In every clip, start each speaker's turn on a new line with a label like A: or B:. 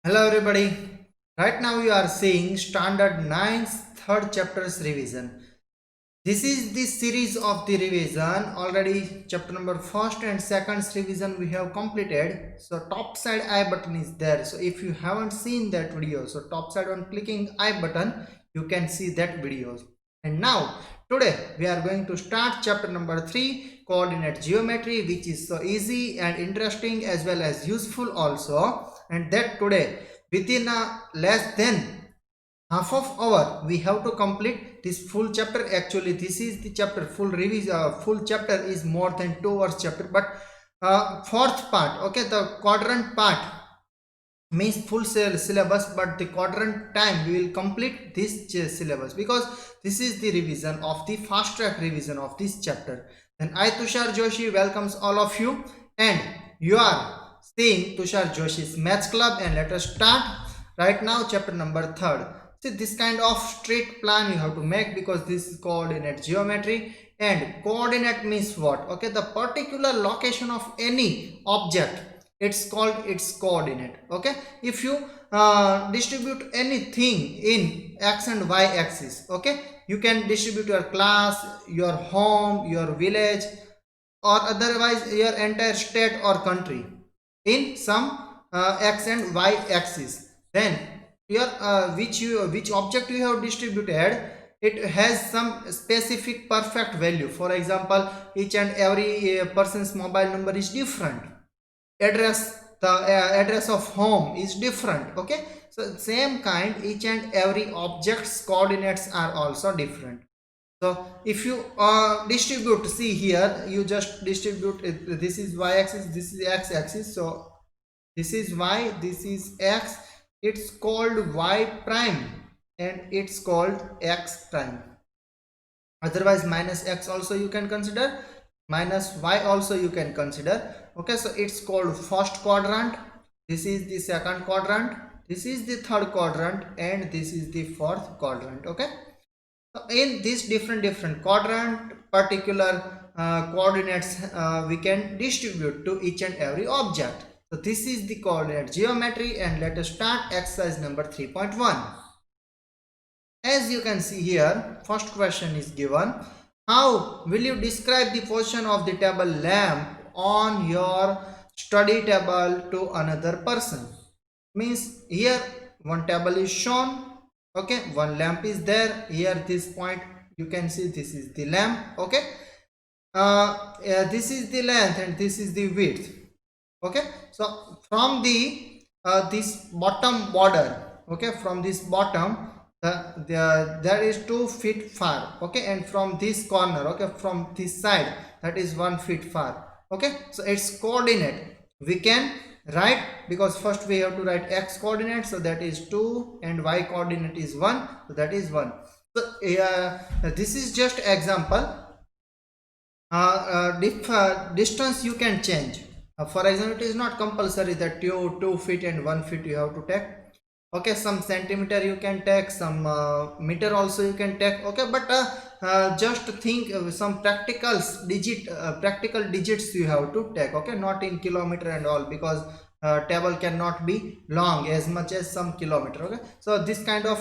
A: Hello everybody. Right now you are seeing Standard 9's third chapter's revision. This is the series of the revision. Already chapter number first and second's revision we have completed. So top side I button is there. So if you haven't seen that video, so top side on clicking I button, you can see that videos. And now today we are going to start chapter number 3, coordinate geometry, which is so easy and interesting as well as useful also. And that today within a less than half of hour we have to complete this full chapter. Actually this is the chapter full revision. Full chapter is more than 2 hours chapter, but fourth part, okay, the quadrant part means full syllabus, but the quadrant time we will complete this syllabus because this is the revision of the fast track revision of this chapter. Then I, Tushar Joshi, welcomes all of you, and you are seeing Tushar Joshi's Maths Club. And let us start right now chapter number 3rd. See, this kind of straight plan you have to make because this is coordinate geometry. And coordinate means what? Okay, the particular location of any object, it's called its coordinate. Okay, if you distribute anything in x and y axis, okay, you can distribute your class, your home, your village, or otherwise your entire state or country in some x and y axis. Then your which object you have distributed, it has some specific perfect value. For example, each and every person's mobile number is different, address, the address of home is different. Okay, so same kind each and every object's coordinates are also different. So if you distribute, see here, you just distribute it, this is y axis, this is x axis, so this is y, this is x, it's called y prime and it's called x prime. Otherwise minus x also you can consider, minus y also you can consider. Okay, so it's called first quadrant, this is the second quadrant, this is the third quadrant, and this is the fourth quadrant. Okay, so in this different quadrant, particular coordinates we can distribute to each and every object. So this is the coordinate geometry, and let us start exercise number 3.1. As you can see here, first question is given: how will you describe the position of the table lamp on your study table to another person? Means here one table is shown, okay, one lamp is there. Here this point you can see, this is the lamp. Okay, this is the length and this is the width. Okay, so from the this bottom border, okay, from this bottom there is 2 feet far. Okay, and from this corner, okay, from this side, that is 1 feet far. Okay, so its coordinate we can write, because first we have to write x coordinate, so that is 2, and y coordinate is 1, so that is 1. So this is just example. Distance you can change. For example, it is not compulsory that you 2 feet and 1 feet you have to take. Okay, some centimeter you can take, some meter also you can take. Okay, but just think some practical digits you have to take. Okay, not in kilometer and all, because table cannot be long as much as some kilometer. Okay, so this kind of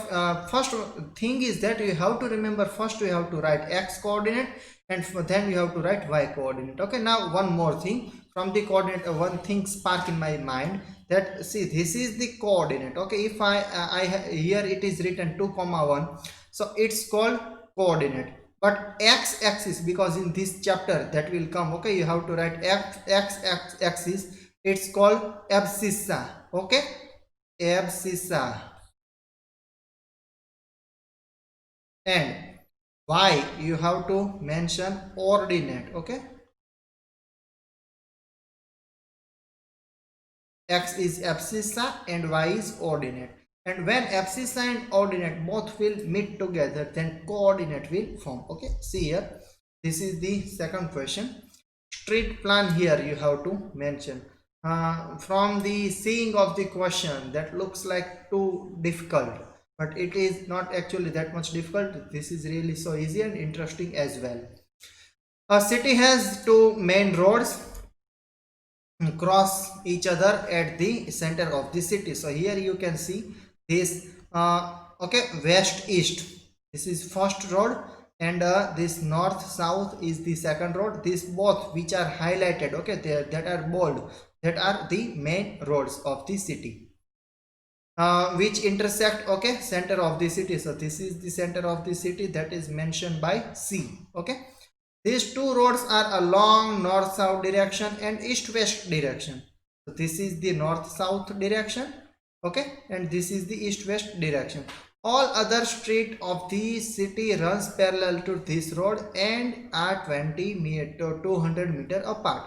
A: first thing is that you have to remember, first you have to write x coordinate, and then you have to write y coordinate. Okay, now one more thing from the coordinate, one thing spark in my mind, that see, this is the coordinate. Okay, if I here it is written 2 comma 1, so it's called coordinate. But x axis, because in this chapter that will come, okay, you have to write x axis, it's called abscissa. Okay, abscissa. And y you have to mention ordinate. Okay, x is abscissa and y is ordinate, and when abscissa and ordinate both will meet together, then coordinate will form. Okay, see here, this is the second question. Street plan here you have to mention. From the seeing of the question, that looks like too difficult, but it is not actually that much difficult. This is really so easy and interesting as well. A city has two main roads. cross each other at the center of the city. So here you can see this okay, west east, this is first road, and this north south is the second road. These both which are highlighted, okay, that are bold, that are the main roads of the city, which intersect, okay, center of the city. So this is the center of the city, that is mentioned by C. Okay, these two roads are along north south direction and east west direction. So this is the north south direction, okay, and this is the east west direction. All other street of the city runs parallel to this road and are 20 meter 200 meter apart.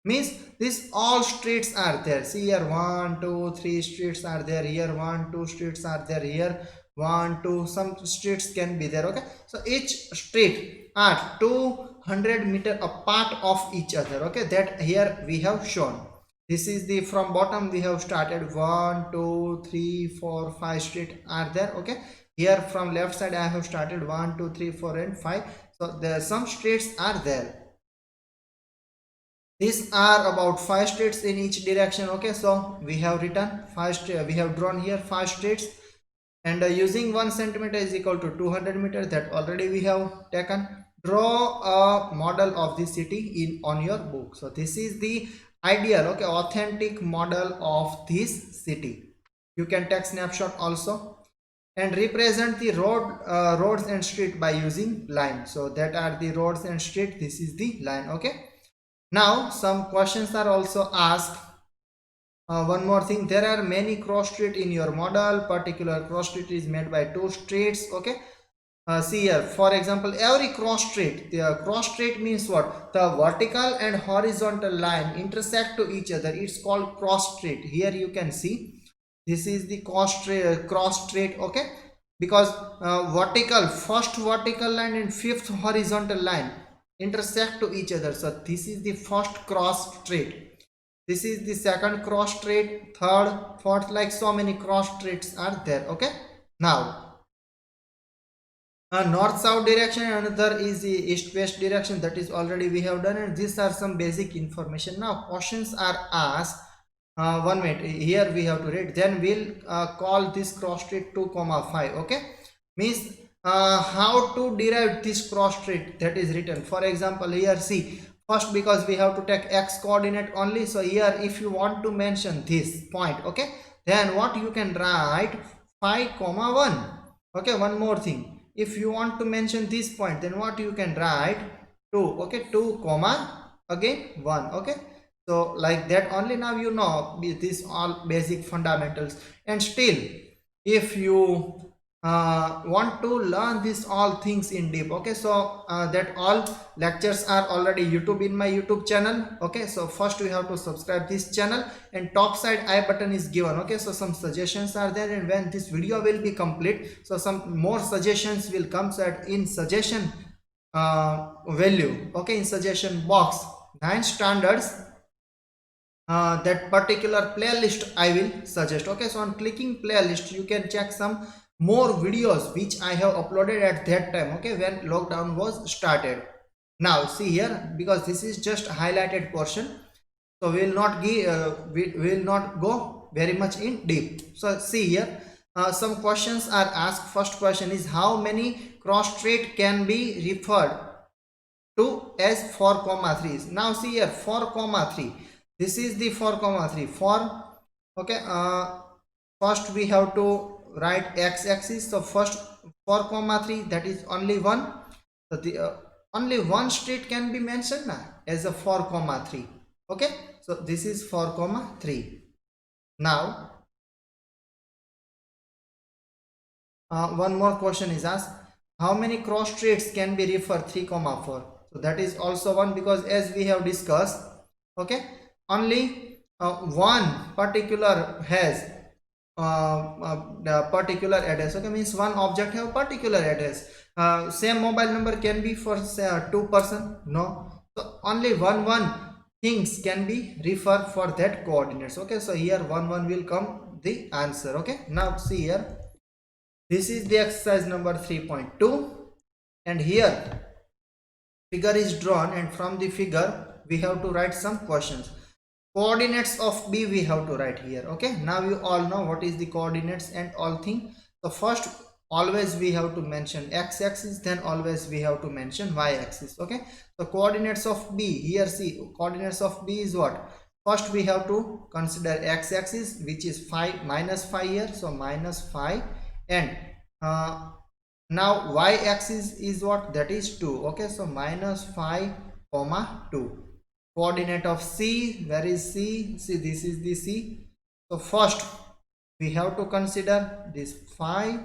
A: Means this all streets are there. See here, 1 2 3 streets are there here, 1 2 streets are there here, 1 2, some streets can be there. Okay, so each street are 200 meter apart of each other. Okay, that here we have shown. This is the from bottom we have started, 1 2 3 4 5 street are there. Okay, here from left side I have started 1 2 3 4 and 5. So there some streets are there. These are about 5 streets in each direction. Okay, so we have written 5 we have drawn here 5 streets, and using 1 centimeter is equal to 200 meters, that already we have taken. Draw a model of the city in on your book. So this is the ideal, okay, authentic model of this city. You can take snapshot also, and represent the roads and street by using line. So that are the roads and street, this is the line. Okay, now some questions are also asked. One more thing, there are many cross street in your model. Particular cross street is made by 2 streets. Okay, see here, for example, every cross street, the cross street means what? The vertical and horizontal line intersect to each other, it's called cross street. Here you can see this is the cross street. Okay, because first vertical line and fifth horizontal line intersect to each other. So this is the first cross street, this is the second cross street, third, fourth, like so many cross streets are there. Okay, now north south direction, another is the east west direction, that is already we have done, and these are some basic information. Now questions are asked. 1 minute, here we have to read, then we'll call this cross street 2,5. Okay, means how to derive this cross street, that is written. For example, here see, first, because we have to take x coordinate only, so here if you want to mention this point, okay, then what you can write 5,1. Okay, one more thing, if you want to mention this point, then what you can write 2. Okay, 2 comma again 1. Okay, so like that only. Now you know these all basic fundamentals, and still if you want to learn this all things in deep, okay, so that all lectures are already YouTube in my YouTube channel. Okay, so first we have to subscribe this channel, and top side I button is given. Okay, so some suggestions are there, and when this video will be complete, so some more suggestions will come. So in suggestion value, okay, in suggestion box, 9 standards, that particular playlist I will suggest. Okay, so on clicking playlist you can check some more videos which I have uploaded at that time, okay, when lockdown was started. Now see here, because this is just highlighted portion, so we will not give we will not go very much in deep. So see here, some questions are asked. First question is, how many cross street can be referred to as 4,3? Now see here, 4,3, this is the 4,3 for. Okay, first we have to write x-axis. So first 4,3, that is only one. So the only one street can be mentioned as a 4,3. Okay, so this is 4,3. Now one more question is asked, how many cross streets can be referred 3,4? So that is also one, because as we have discussed, okay, only one particular has the particular address. Okay, means one object have particular address. Same mobile number can be for say, 2 person, no. So only one things can be referred for that coordinates. Okay, so here 1 will come the answer. Okay, now see here, this is the exercise number 3.2, and here figure is drawn, and from the figure we have to write some questions. coordinates of B we have to write here. Okay, now you all know what is the coordinates and all thing. So first, always we have to mention x-axis, then always we have to mention y-axis. Okay, so coordinates of B here, see, coordinates of B is what? First we have to consider x-axis, which is 5 minus 5 here, so minus 5, and now y-axis is what? That is 2. Okay, so minus 5 comma 2. Coordinate of C, where is C? See, this is the C. So first we have to consider this 5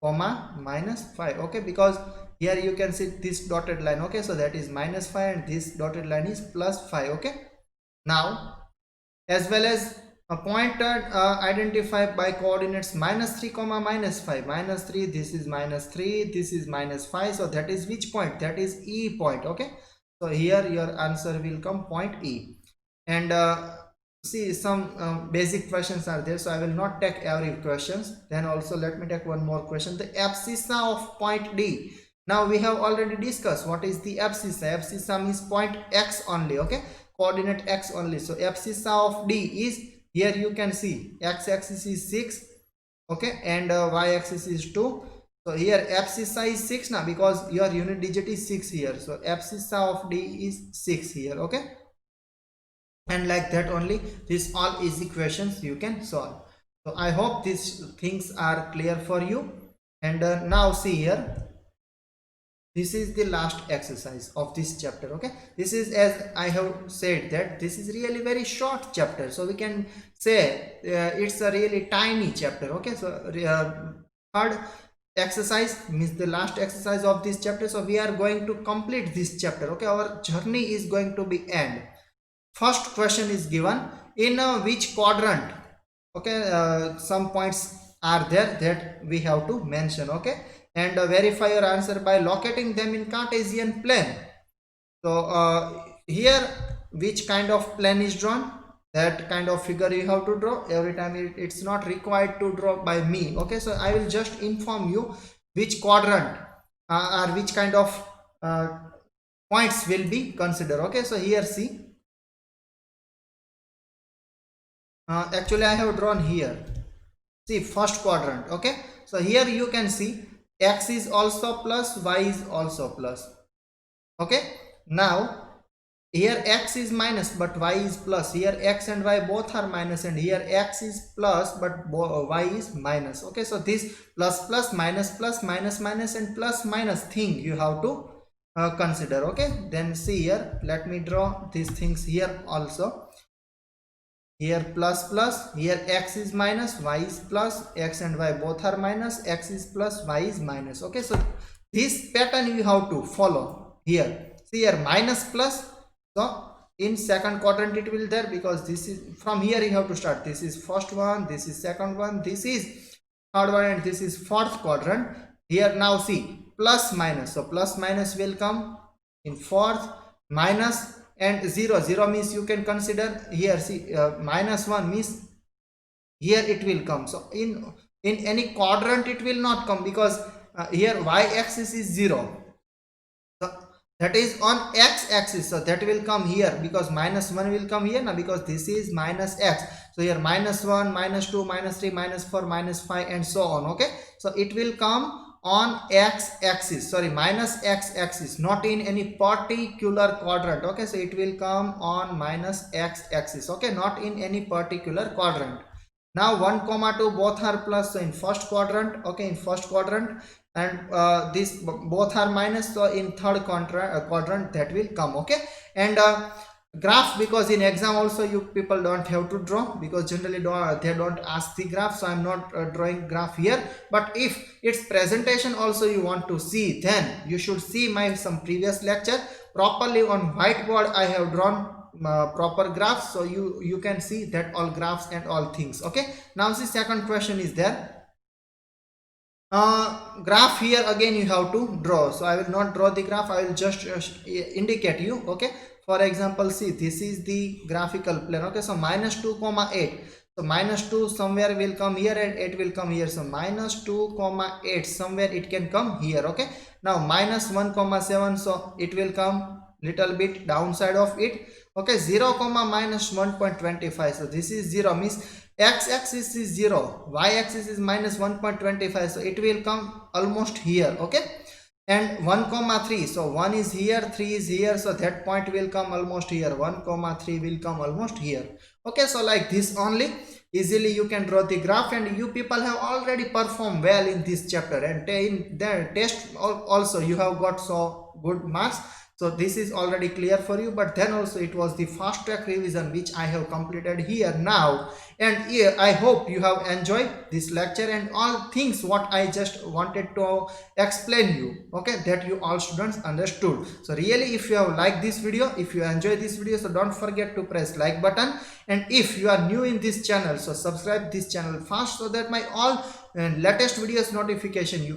A: comma minus 5. Okay, because here you can see this dotted line. Okay, so that is minus 5 and this dotted line is plus 5. Okay, now as well as a point identified by coordinates minus 3 comma minus 5. Minus 3, this is minus 3, this is minus 5, so that is which point? That is E point. Okay, so here your answer will come point E. And see, some basic questions are there, so I will not take every questions. Then also let me take one more question. The abscissa of point D. Now we have already discussed what is the abscissa. Abscissa means point X only. Okay, coordinate X only. So abscissa of D is, here you can see x-axis is 6. Okay, and y-axis is 2. So here abscissa is 6 now, because your unit digit is 6 here. So abscissa of D is 6 here. Okay, and like that only, these all easy questions you can solve. So I hope these things are clear for you. And now see here, this is the last exercise of this chapter. Okay, this is, as I have said, that this is really very short chapter, so we can say it's a really tiny chapter. Okay, so third exercise means the last exercise of this chapter, so we are going to complete this chapter. Okay, our journey is going to be end. First question is given, in which quadrant? Okay, some points are there that we have to mention. Okay, and verify your answer by locating them in Cartesian plane. So here, which kind of plane is drawn? That kind of figure you have to draw every time. It's not required to draw by me. Okay, so I will just inform you which quadrant or which kind of points will be considered. Okay, so here see, actually I have drawn here, see, first quadrant. Okay, so here you can see x is also plus, y is also plus. Okay, now here x is minus but y is plus. Here x and y both are minus, and here x is plus but y is minus. Okay, so this plus plus minus plus minus minus and plus minus thing you have to consider. Okay, then see here, let me draw these things here also. Here plus plus, here x is minus, y is plus, x and y both are minus, x is plus, y is minus. Okay, so this pattern you have to follow here. See here, minus plus, so in second quadrant it will there, because this is from here you have to start. This is first one, this is second one, this is third one, and this is fourth quadrant. Here now see, plus minus, so plus minus will come in fourth, minus and 0. 0 means you can consider here, see, minus 1 means here it will come. So in any quadrant it will not come, because here y-axis is 0. So that is on x-axis, so that will come here, because minus 1 will come here now, because this is minus x. So here minus 1, minus 2, minus 3, minus 4, minus 5 and so on. Okay, so it will come on x-axis, sorry, minus x-axis, not in any particular quadrant. Okay, so it will come on minus x-axis. Okay, not in any particular quadrant. Now 1 comma 2 both are plus, so in first quadrant. Okay, in first quadrant, and this both are minus, so in third quadrant that will come. Okay, and graph, because in exam also you people don't have to draw, because generally they don't ask the graph, so I'm not drawing graph here. But if it's presentation also you want to see, then you should see my some previous lecture properly on whiteboard. I have drawn proper graphs, so you can see that all graphs and all things. Okay, now the second question is there. Graph here again you have to draw, so I will not draw the graph, I will just indicate you. Okay, for example, see, this is the graphical plane. Okay, so minus 2 comma 8, so minus 2 somewhere will come here and 8 will come here, so minus 2 comma 8 somewhere it can come here. Okay, now minus 1 comma 7, so it will come little bit downside of it. Okay, 0 comma minus 1.25. So this is 0 means x-axis is 0, y-axis is minus 1.25. So it will come almost here. Okay, and 1 comma 3. So 1 is here, 3 is here. So that point will come almost here. 1 comma 3 will come almost here. Okay, so like this only easily you can draw the graph, and you people have already performed well in this chapter, and in the test also you have got so good marks. So this is already clear for you, but then also it was the fast track revision which I have completed here now. And here I hope you have enjoyed this lecture and all things what I just wanted to explain you, okay, that you all students understood. So really, if you have liked this video, if you enjoy this video, so don't forget to press like button, and if you are new in this channel, so subscribe this channel fast so that my all latest videos notification you